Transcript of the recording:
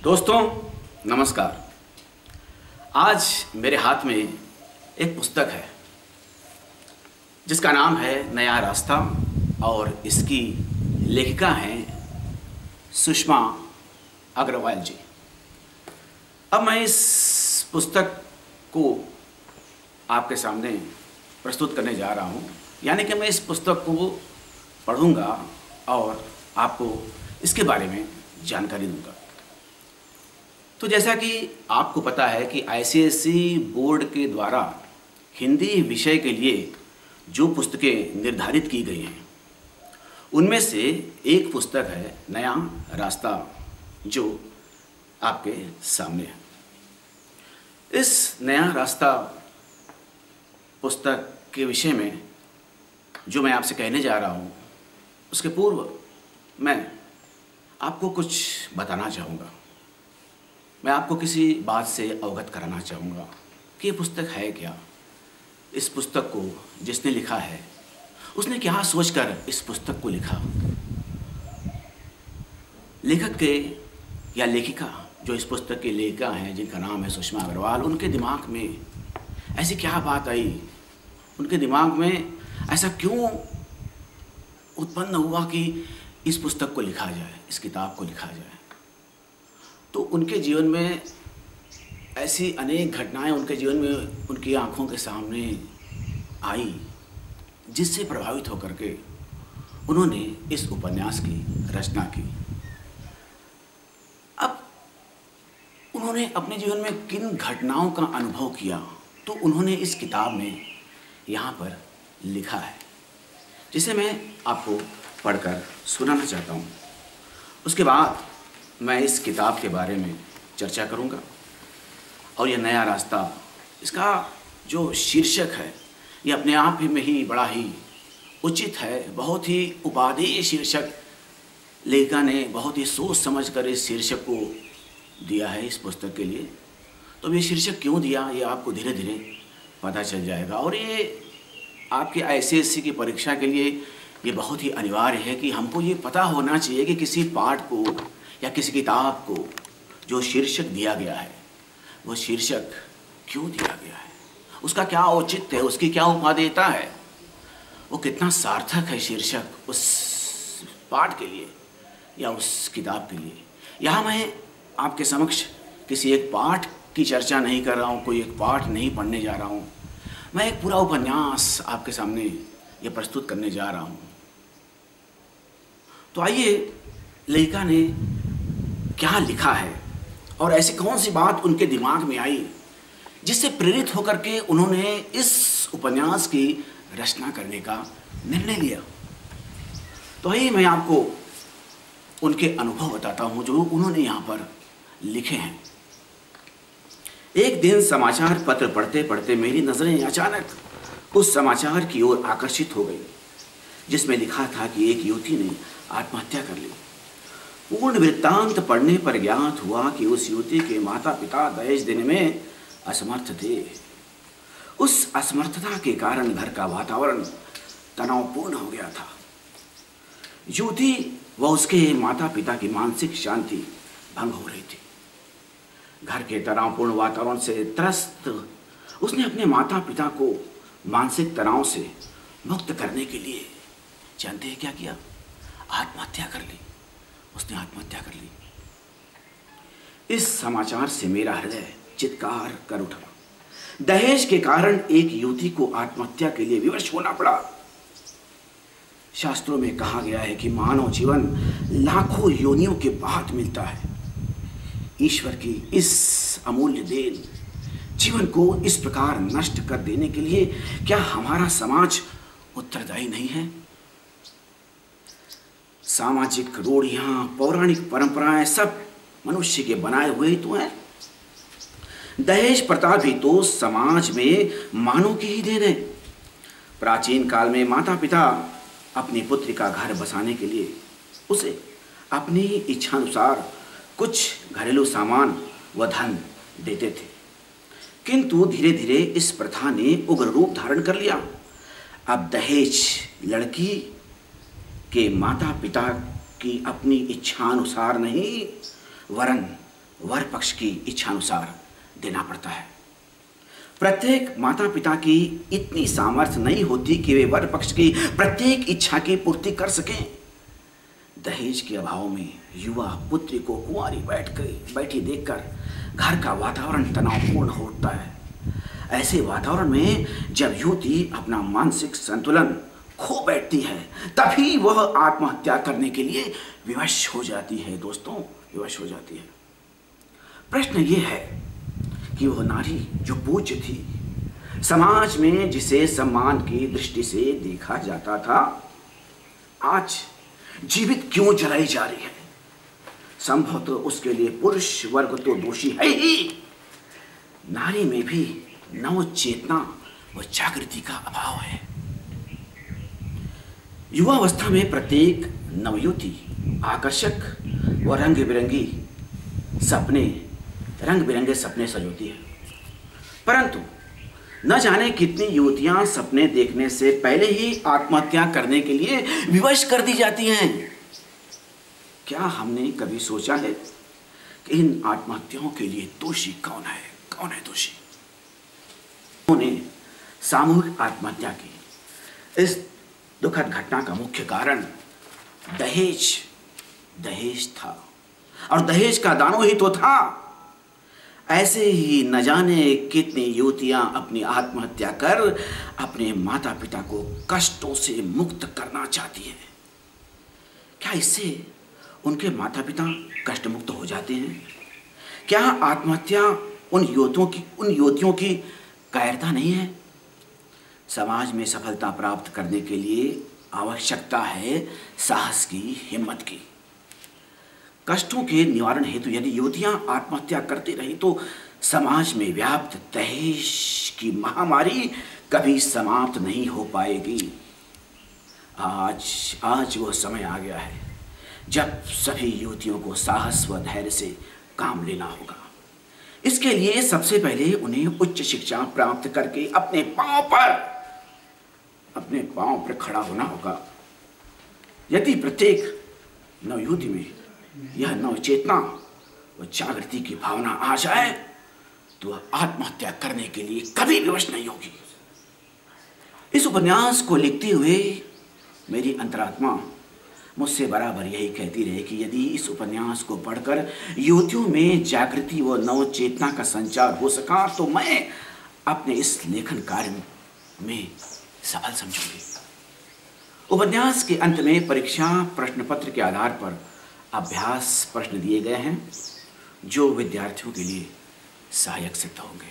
दोस्तों नमस्कार। आज मेरे हाथ में एक पुस्तक है जिसका नाम है नया रास्ता और इसकी लेखिका हैं सुषमा अग्रवाल जी। अब मैं इस पुस्तक को आपके सामने प्रस्तुत करने जा रहा हूँ, यानी कि मैं इस पुस्तक को पढ़ूंगा और आपको इसके बारे में जानकारी दूंगा। तो जैसा कि आपको पता है कि आईसीएसई बोर्ड के द्वारा हिंदी विषय के लिए जो पुस्तकें निर्धारित की गई हैं उनमें से एक पुस्तक है नया रास्ता, जो आपके सामने है। इस नया रास्ता पुस्तक के विषय में जो मैं आपसे कहने जा रहा हूँ, उसके पूर्व मैं आपको कुछ बताना चाहूँगा। मैं आपको किसी बात से अवगत कराना चाहूँगा कि ये पुस्तक है क्या। इस पुस्तक को जिसने लिखा है उसने क्या सोचकर इस पुस्तक को लिखा। लेखक के या लेखिका जो इस पुस्तक की लेखिका हैं, जिनका नाम है सुषमा अग्रवाल, उनके दिमाग में ऐसी क्या बात आई, उनके दिमाग में ऐसा क्यों उत्पन्न हुआ कि इस पुस्तक को लिखा जाए, इस किताब को लिखा जाए। तो उनके जीवन में ऐसी अनेक घटनाएं उनके जीवन में उनकी आंखों के सामने आई, जिससे प्रभावित होकर के उन्होंने इस उपन्यास की रचना की। अब उन्होंने अपने जीवन में किन घटनाओं का अनुभव किया, तो उन्होंने इस किताब में यहाँ पर लिखा है, जिसे मैं आपको पढ़कर सुनाना चाहता हूँ। उसके बाद मैं इस किताब के बारे में चर्चा करूँगा। और यह नया रास्ता, इसका जो शीर्षक है ये अपने आप में ही बड़ा ही उचित है, बहुत ही उपादेय शीर्षक लेखिका ने बहुत ही सोच समझ कर इस शीर्षक को दिया है इस पुस्तक के लिए। तो ये शीर्षक क्यों दिया ये आपको धीरे धीरे पता चल जाएगा। और ये आपके आईसीएसई की परीक्षा के लिए ये बहुत ही अनिवार्य है कि हमको ये पता होना चाहिए कि किसी पाठ को या किसी किताब को जो शीर्षक दिया गया है वो शीर्षक क्यों दिया गया है, उसका क्या औचित्य है, उसकी क्या उपादेयता है, वो कितना सार्थक है शीर्षक उस पाठ के लिए या उस किताब के लिए। यहाँ मैं आपके समक्ष किसी एक पाठ की चर्चा नहीं कर रहा हूँ, कोई एक पाठ नहीं पढ़ने जा रहा हूँ, मैं एक पूरा उपन्यास आपके सामने ये प्रस्तुत करने जा रहा हूँ। तो आइए लेखिका ने क्या लिखा है और ऐसी कौन सी बात उनके दिमाग में आई जिससे प्रेरित होकर के उन्होंने इस उपन्यास की रचना करने का निर्णय लिया। तो आइए मैं आपको उनके अनुभव बताता हूँ जो उन्होंने यहाँ पर लिखे हैं। एक दिन समाचार पत्र पढ़ते पढ़ते मेरी नज़रें अचानक उस समाचार की ओर आकर्षित हो गई जिसमें लिखा था कि एक युवती ने आत्महत्या कर ली। पूर्ण वृत्तांत पढ़ने पर ज्ञात हुआ कि उस युवती के माता पिता दहेज देने में असमर्थ थे। उस असमर्थता के कारण घर का वातावरण तनावपूर्ण हो गया था। युवती व उसके माता पिता की मानसिक शांति भंग हो रही थी। घर के तनावपूर्ण वातावरण से त्रस्त उसने अपने माता पिता को मानसिक तनाव से मुक्त करने के लिए जानते हैं क्या किया? आत्महत्या कर ली। उसने आत्महत्या कर ली। इस समाचार से मेरा हृदय चित्कार कर उठा। दहेज के कारण एक युवती को आत्महत्या के लिए विवश होना पड़ा। शास्त्रों में कहा गया है कि मानव जीवन लाखों योनियों के बाद मिलता है। ईश्वर की इस अमूल्य देन जीवन को इस प्रकार नष्ट कर देने के लिए क्या हमारा समाज उत्तरदायी नहीं है? सामाजिक रूढ़ियां, पौराणिक परंपराएं सब मनुष्य के बनाए हुए ही तो हैं। दहेज प्रथा भी तो समाज में मानव की ही देन है। प्राचीन काल में माता पिता अपनी पुत्री का घर बसाने के लिए उसे अपनी इच्छानुसार कुछ घरेलू सामान व धन देते थे, किंतु धीरे धीरे इस प्रथा ने उग्र रूप धारण कर लिया। अब दहेज लड़की के माता पिता की अपनी इच्छानुसार नहीं, वरन वर पक्ष की इच्छानुसार देना पड़ता है। प्रत्येक माता पिता की इतनी सामर्थ्य नहीं होती कि वे वर पक्ष की प्रत्येक इच्छा की पूर्ति कर सकें। दहेज के अभाव में युवा पुत्री को कुंवारी बैठी देखकर घर का वातावरण तनावपूर्ण हो उठता है। ऐसे वातावरण में जब युवती अपना मानसिक संतुलन खो बैठती है, तभी वह आत्महत्या करने के लिए विवश हो जाती है। दोस्तों, विवश हो जाती है। प्रश्न ये है कि वह नारी जो पूज्य थी, समाज में जिसे सम्मान की दृष्टि से देखा जाता था, आज जीवित क्यों जलाई जा रही है? संभवतः उसके लिए पुरुष वर्ग तो दोषी है ही, नारी में भी नव चेतना व जागृति का अभाव है। युवावस्था में प्रत्येक नवयुवती आकर्षक व रंग बिरंगे सपने सजोती है, परंतु न जाने कितनी युवतियां सपने देखने से पहले ही आत्महत्या करने के लिए विवश कर दी जाती हैं। क्या हमने कभी सोचा है कि इन आत्महत्याओं के लिए दोषी कौन है? कौन है दोषी? उन्होंने सामूहिक आत्महत्या की इस दुखद घटना का मुख्य कारण दहेज था, और दहेज का दानव ही तो था। ऐसे ही न जाने कितनी युवतियां अपनी आत्महत्या कर अपने माता पिता को कष्टों से मुक्त करना चाहती हैं। क्या इससे उनके माता पिता कष्ट मुक्त हो जाते हैं? क्या आत्महत्या उन युवतियों की कायरता नहीं है? समाज में सफलता प्राप्त करने के लिए आवश्यकता है साहस की, हिम्मत की। कष्टों के निवारण हेतु यदि युवतियां आत्महत्या करती रही तो समाज में व्याप्त दहेज की महामारी कभी समाप्त नहीं हो पाएगी। आज वह समय आ गया है जब सभी युवतियों को साहस व धैर्य से काम लेना होगा। इसके लिए सबसे पहले उन्हें उच्च शिक्षा प्राप्त करके अपने पांव पर खड़ा होना होगा। यदि प्रत्येक नवयुवती में यह नवचेतना व जागृति की भावना आ जाए तो वह आत्महत्या करने के लिए कभी विवश नहीं होगी। इस उपन्यास को लिखते हुए मेरी अंतरात्मा मुझसे बराबर यही कहती रहे कि यदि इस उपन्यास को पढ़कर युवतियों में जागृति व नवचेतना का संचार हो सका तो मैं अपने इस लेखन कार्य में सफल समझूंगी। उपन्यास के अंत में परीक्षा प्रश्न पत्र के आधार पर अभ्यास प्रश्न दिए गए हैं जो विद्यार्थियों के लिए सहायक सिद्ध होंगे।